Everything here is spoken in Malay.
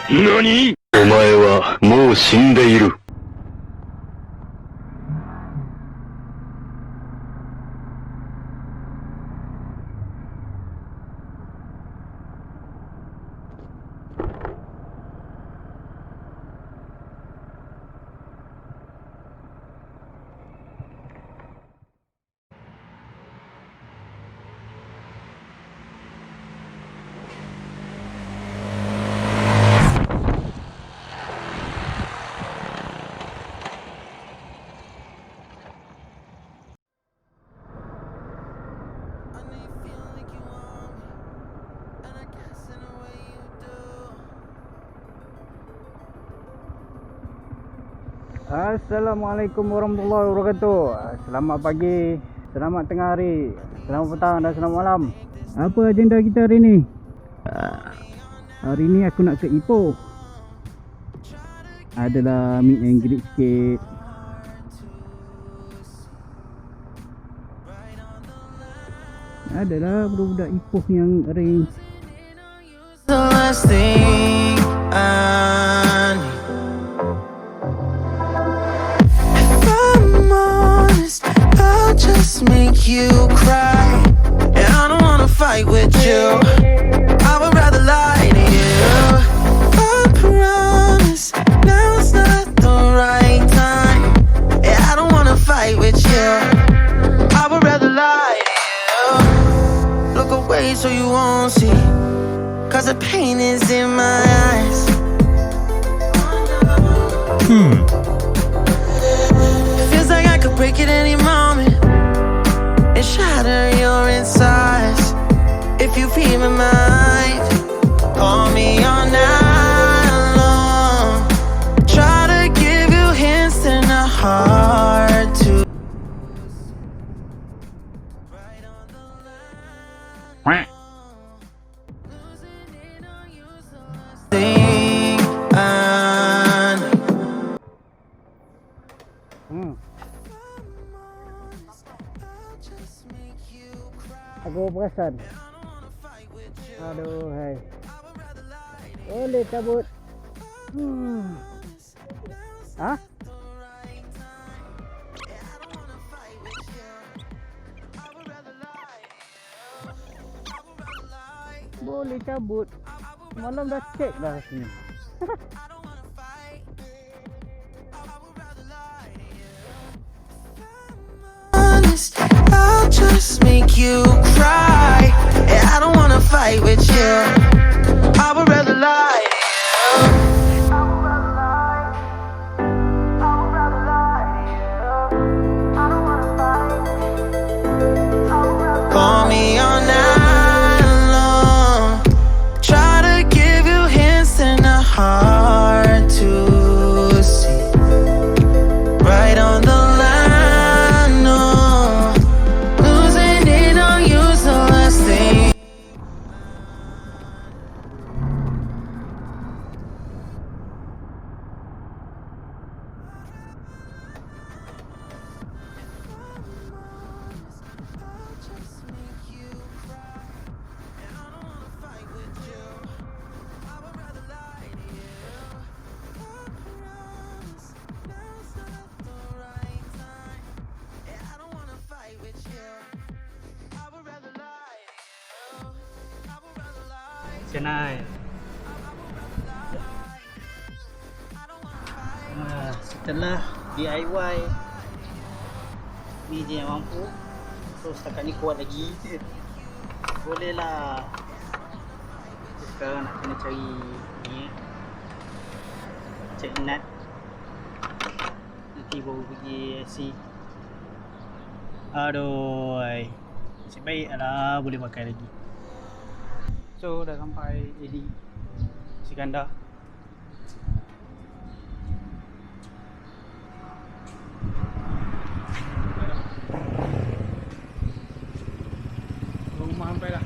NANI?お前はもう死んでいる。Assalamualaikum warahmatullahi wabarakatuh. Selamat pagi, selamat tengah hari, selamat petang dan selamat malam. Apa agenda kita hari ni? Hari ni aku nak ke Ipoh. Adalah meet and greet sikit. Adalah budak-budak Ipoh yang arrange. The last thing I need. I'll just make you cry, and I don't wanna fight with you. I would rather lie to you. I promise now's not the right time, and I don't wanna fight with you. I would rather lie to you. Look away so you won't see, 'cause the pain is in my eyes. Feels like I could break it any moment and shatter your insides. If you feel my mind, call me all night long. Try to give you hints and a heart to. Right on the line, losing it on you, so last thing I know. Aku perasan. Aduh, hai. Boleh cabut. Hah? Boleh cabut. Malam dah cek dah sini. I'll just make you cry, and I don't wanna fight with you. I would rather lie to you. Call me all night long. Try to give you hints and a heart to see. Right on the line, no. Losing it on you's the last thing. Channel. Setelah DIY ni je yang mampu. So setakat ni kuat lagi. Bolehlah. Sekarang nak kena cari ni, check nut. Nanti baru pergi AC. Aduh, nasib baik lah boleh pakai lagi. So dah sampai jadi si ganda. Rumah sampai lah.